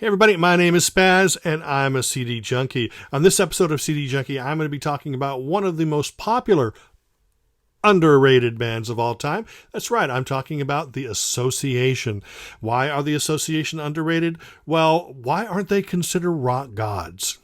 Hey everybody, my name is SPAZ and I'm a CD junkie. On this episode of CD Junkie, I'm going to be talking about one of the most popular, underrated bands of all time. That's right, I'm talking about The Association. Why are The Association underrated? Well, why aren't they considered rock gods?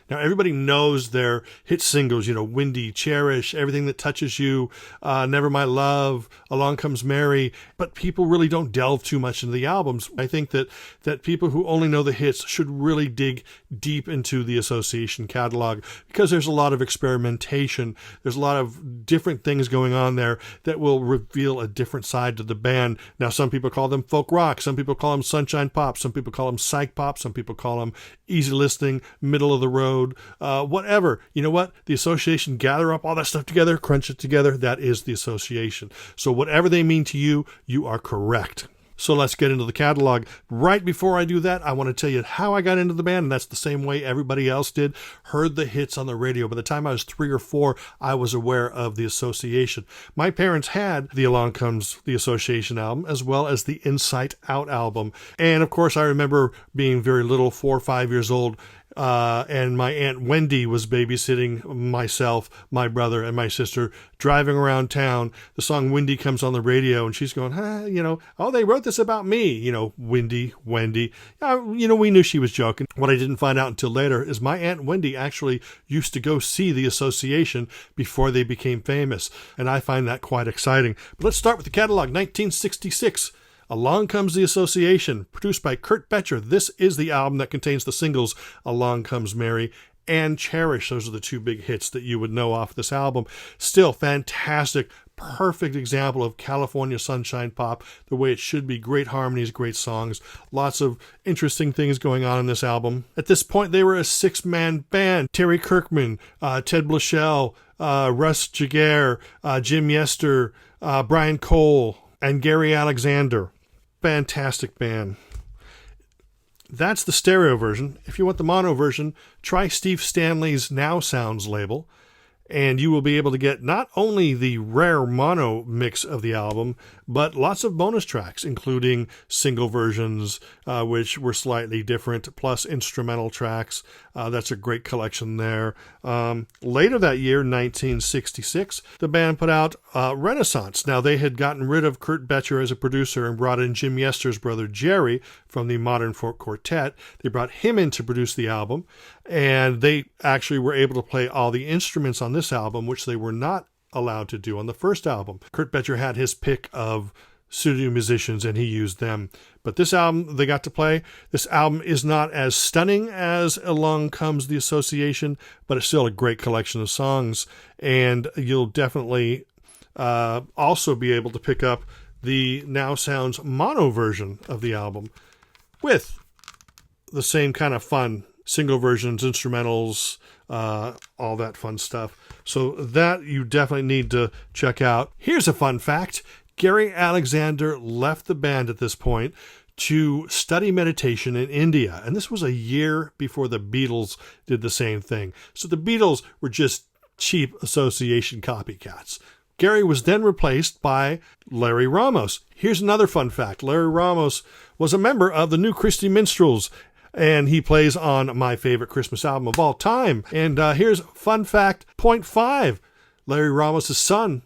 Now, everybody knows their hit singles, Windy, Cherish, Everything That Touches You, Never My Love, Along Comes Mary, but people really don't delve too much into the albums. I think that people who only know the hits should really dig deep into the Association catalog because there's a lot of experimentation. There's a lot of different things going on there that will reveal a different side to the band. Now, some people call them folk rock. Some people call them sunshine pop. Some people call them psych pop. Some people call them easy listening, middle of the road. Whatever. You know what? The Association, gather up all that stuff together, crunch it together. That is the Association. So whatever they mean to you, you are correct. So let's get into the catalog. Right before I do that, I want to tell you how I got into the band, and that's the same way everybody else did. Heard the hits on the radio. By the time I was 3 or 4, I was aware of the Association. My parents had the Along Comes the Association album, as well as the Inside Out album. And of course, I remember being very little, 4 or 5 years old, and my Aunt Wendy was babysitting myself, my brother, and my sister, driving around town. The song Windy comes on the radio, and she's going, oh, they wrote this about me, Windy, Wendy. We knew she was joking. What I didn't find out until later is my Aunt Wendy actually used to go see the Association before they became famous, and I find that quite exciting. But let's start with the catalog. 1966. Along Comes the Association, produced by Kurt Becher. This is the album that contains the singles Along Comes Mary and Cherish. Those are the 2 big hits that you would know off this album. Still fantastic, perfect example of California sunshine pop, the way it should be. Great harmonies, great songs, lots of interesting things going on in this album. At this point, they were a 6-man band. Terry Kirkman, Ted Blachell, Russ Jaguar, Jim Yester, Brian Cole, and Gary Alexander. Fantastic band. That's the stereo version. If you want the mono version, try Steve Stanley's Now Sounds label, and you will be able to get not only the rare mono mix of the album, but lots of bonus tracks, including single versions, which were slightly different, plus instrumental tracks. That's a great collection there. Later that year, 1966, the band put out Renaissance. Now, they had gotten rid of Kurt Becher as a producer and brought in Jim Yester's brother Jerry from the Modern Folk Quartet. They brought him in to produce the album, and they actually were able to play all the instruments on this album, which they were not allowed to do on the first album. Kurt Becher had his pick of studio musicians and he used them. But this album they got to play. This album is not as stunning as Along Comes the Association, but it's still a great collection of songs. And you'll definitely also be able to pick up the Now Sounds mono version of the album with the same kind of fun single versions, instrumentals, all that fun stuff. So that you definitely need to check out. Here's a fun fact. Gary Alexander left the band at this point to study meditation in India. And this was a year before the Beatles did the same thing. So the Beatles were just cheap Association copycats. Gary was then replaced by Larry Ramos. Here's another fun fact. Larry Ramos was a member of the New Christy Minstrels, and he plays on my favorite Christmas album of all time. And here's fun fact, point 5. Larry Ramos' son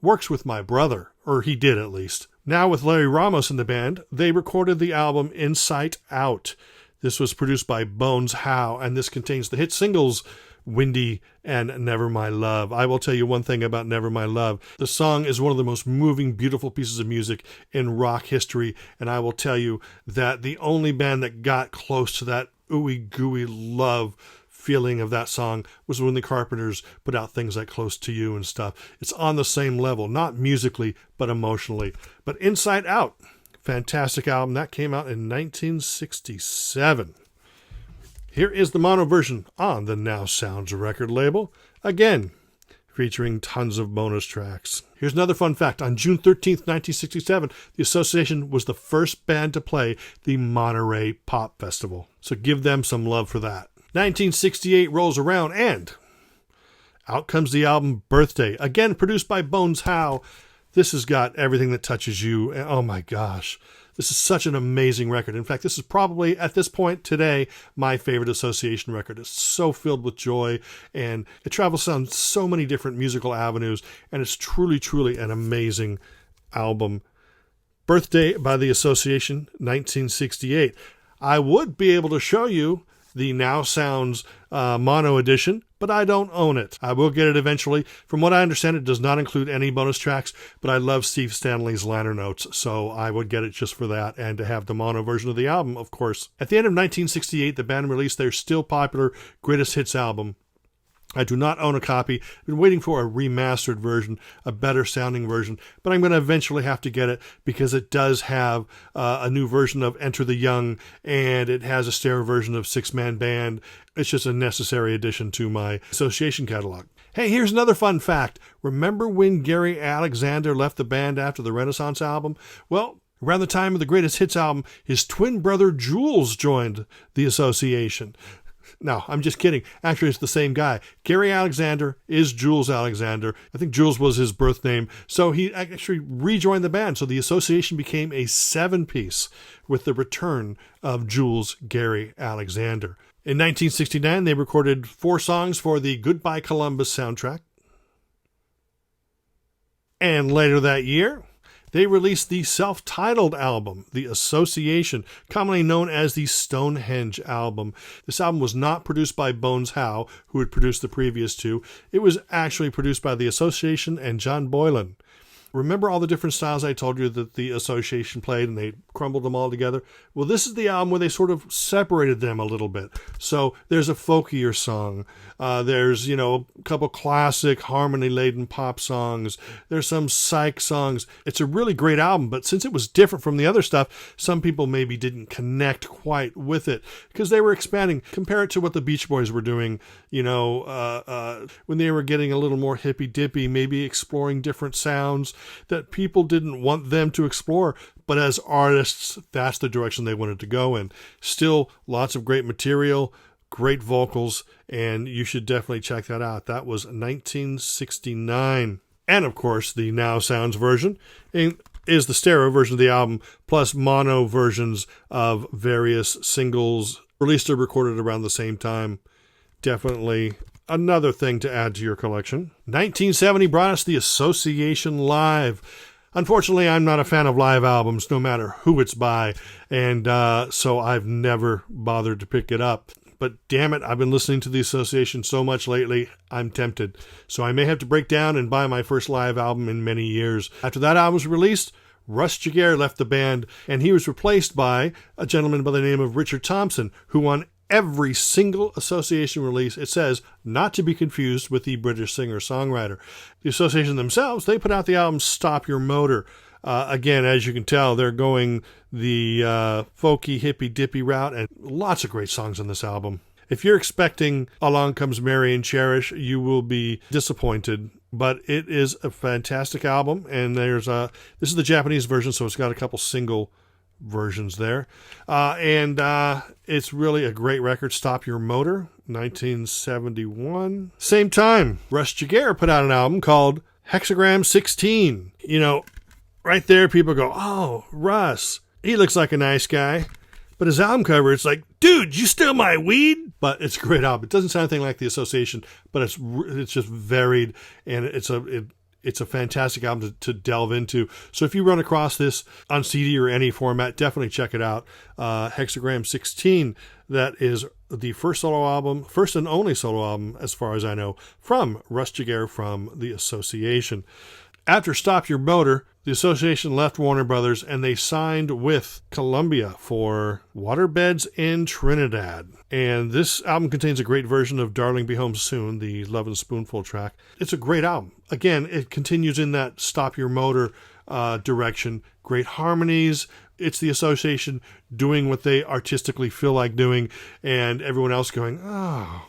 works with my brother, or he did at least. Now with Larry Ramos in the band, they recorded the album Inside Out. This was produced by Bones Howe, and this contains the hit singles Windy and Never My Love. I will tell you one thing about Never My Love. The song is one of the most moving, beautiful pieces of music in rock history, and I will tell you that the only band that got close to that ooey gooey love feeling of that song was when the Carpenters put out things like Close to You and stuff. It's on the same level, not musically, but emotionally. But Inside Out, fantastic album. That came out in 1967. Here is the mono version on the Now Sounds record label. Again, featuring tons of bonus tracks. Here's another fun fact. On June 13th, 1967, the Association was the first band to play the Monterey Pop Festival. So give them some love for that. 1968 rolls around and out comes the album Birthday, again produced by Bones Howe. This has got Everything That Touches You. Oh my gosh. This is such an amazing record. In fact, this is probably, at this point today, my favorite Association record. It's so filled with joy, and it travels down so many different musical avenues, and it's truly, truly an amazing album. Birthday by the Association, 1968. I would be able to show you the Now Sounds mono edition, but I don't own it. I will get it eventually. From what I understand, it does not include any bonus tracks, but I love Steve Stanley's liner notes, so I would get it just for that and to have the mono version of the album, of course. At the end of 1968, the band released their still popular Greatest Hits album. I do not own a copy. I've been waiting for a remastered version, a better sounding version, but I'm going to eventually have to get it because it does have a new version of Enter the Young, and it has a stereo version of Six Man Band. It's just a necessary addition to my Association catalog. Hey, here's another fun fact. Remember when Gary Alexander left the band after the Renaissance album? Well, around the time of the Greatest Hits album, his twin brother Jules joined the Association. No, I'm just kidding. Actually, it's the same guy. Gary Alexander is Jules Alexander. I think Jules was his birth name. So he actually rejoined the band. So the Association became a 7-piece with the return of Jules Gary Alexander. In 1969, they recorded 4 songs for the Goodbye Columbus soundtrack. And later that year, they released the self-titled album, The Association, commonly known as the Stonehenge album. This album was not produced by Bones Howe, who had produced the previous 2. It was actually produced by the Association and John Boylan. Remember all the different styles I told you that the Association played and they crumbled them all together? Well, this is the album where they sort of separated them a little bit. So there's a folkier song. There's, a couple classic harmony-laden pop songs. There's some psych songs. It's a really great album, but since it was different from the other stuff, some people maybe didn't connect quite with it because they were expanding. Compare it to what the Beach Boys were doing, when they were getting a little more hippy-dippy, maybe exploring different sounds that people didn't want them to explore, but as artists, that's the direction they wanted to go in. Still, lots of great material, great vocals, and you should definitely check that out. That was 1969. And of course, the Now Sounds version is the stereo version of the album, plus mono versions of various singles released or recorded around the same time. Definitely another thing to add to your collection. 1970 brought us the Association Live. Unfortunately, I'm not a fan of live albums, no matter who it's by, and so I've never bothered to pick it up. But damn it, I've been listening to the Association so much lately, I'm tempted. So I may have to break down and buy my first live album in many years. After that album was released, Russ Giguere left the band, and he was replaced by a gentleman by the name of Richard Thompson, who on every single Association release, it says, not to be confused with the British singer-songwriter. The Association themselves, they put out the album Stop Your Motor. Again, as you can tell, they're going the folky, hippy-dippy route, and lots of great songs on this album. If you're expecting Along Comes Mary and Cherish, you will be disappointed. But it is a fantastic album, and this is the Japanese version, so it's got a couple single versions there. And it's really a great record. Stop Your Motor, 1971. Same time, Russ Giguere put out an album called Hexagram 16. Right there, people go, oh, Russ, he looks like a nice guy. But his album cover, it's like, dude, you steal my weed? But it's a great album. It doesn't sound anything like the Association, but it's just varied, and it's a fantastic album to delve into. So if you run across this on CD or any format, definitely check it out. Hexagram 16, that is the first and only solo album, as far as I know, from Russ Giguere from the Association. After Stop Your Motor, the Association left Warner Brothers and they signed with Columbia for Waterbeds in Trinidad. And this album contains a great version of Darling Be Home Soon, the Love and Spoonful track. It's a great album. Again, it continues in that Stop Your Motor direction. Great harmonies. It's the Association doing what they artistically feel like doing, and everyone else going, oh,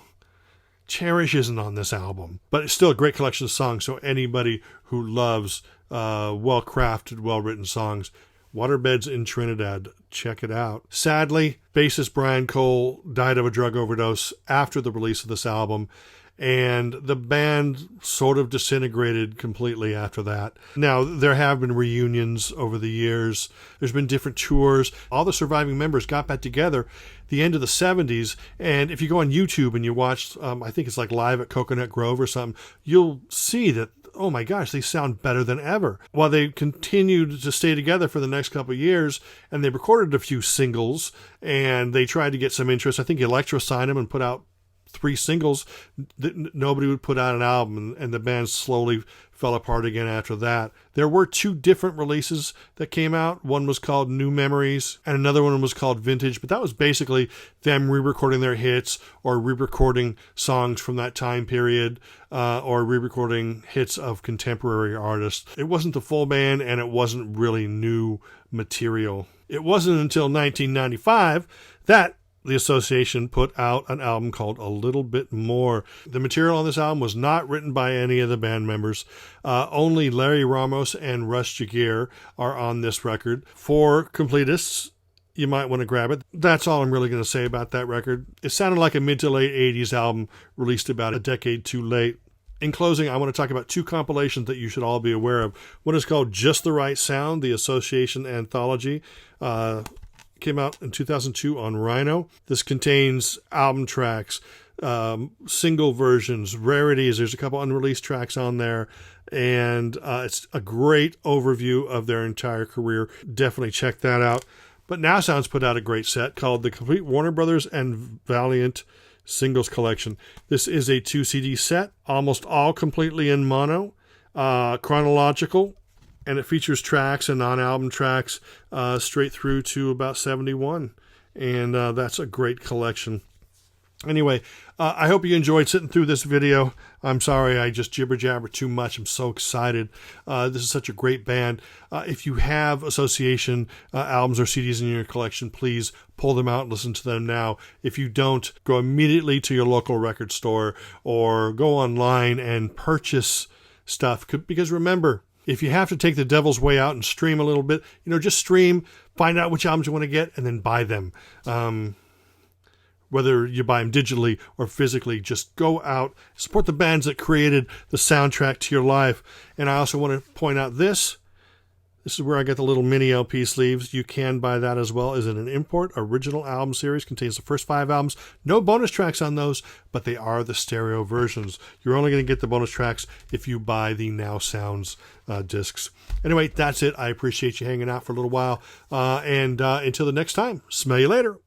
Cherish isn't on this album. But it's still a great collection of songs, so anybody who loves well-crafted, well-written songs, Waterbeds in Trinidad, check it out. Sadly, bassist Brian Cole died of a drug overdose after the release of this album, and the band sort of disintegrated completely after that. Now, there have been reunions over the years. There's been different tours. All the surviving members got back together the end of the 70s, and if you go on YouTube and you watch, I think it's like Live at Coconut Grove or something, you'll see that, oh my gosh, they sound better than ever. While they continued to stay together for the next couple of years, and they recorded a few singles, and they tried to get some interest. I think Elektra signed them and put out 3 singles. Nobody would put out an album, and the band slowly fell apart again after that. There were 2 different releases that came out. One was called New Memories, and another one was called Vintage, but that was basically them re-recording their hits or re-recording songs from that time period, or re-recording hits of contemporary artists. It wasn't the full band, and it wasn't really new material. It wasn't until 1995 that the association put out an album called A Little Bit More. The material on this album was not written by any of the band members. Only Larry Ramos and Russ Jaguar are on this record. For completists, you might want to grab it. That's all I'm really going to say about that record. It sounded like a mid to late 80s album released about a decade too late. In closing, I want to talk about 2 compilations that you should all be aware of. One is called Just the Right Sound, the Association Anthology. Came out in 2002 on Rhino. This contains album tracks, single versions, rarities. There's a couple unreleased tracks on there, and it's a great overview of their entire career. Definitely check that out. But Now Sound's put out a great set called the Complete Warner Brothers and Valiant Singles Collection. This is a 2 CD set, almost all completely in mono, chronological, and it features tracks and non-album tracks straight through to about 71. And that's a great collection. Anyway, I hope you enjoyed sitting through this video. I'm sorry I just jibber-jabber too much. I'm so excited. This is such a great band. If you have Association albums or CDs in your collection, please pull them out and listen to them now. If you don't, go immediately to your local record store or go online and purchase stuff. Because remember, if you have to take the devil's way out and stream a little bit, just stream, find out which albums you want to get, and then buy them. Whether you buy them digitally or physically, just go out, support the bands that created the soundtrack to your life. And I also want to point out this. This is where I get the little mini LP sleeves. You can buy that as well. Is it an import? Original album series contains the first 5 albums. No bonus tracks on those, but they are the stereo versions. You're only going to get the bonus tracks if you buy the Now Sounds discs. Anyway, that's it. I appreciate you hanging out for a little while. And until the next time, smell you later.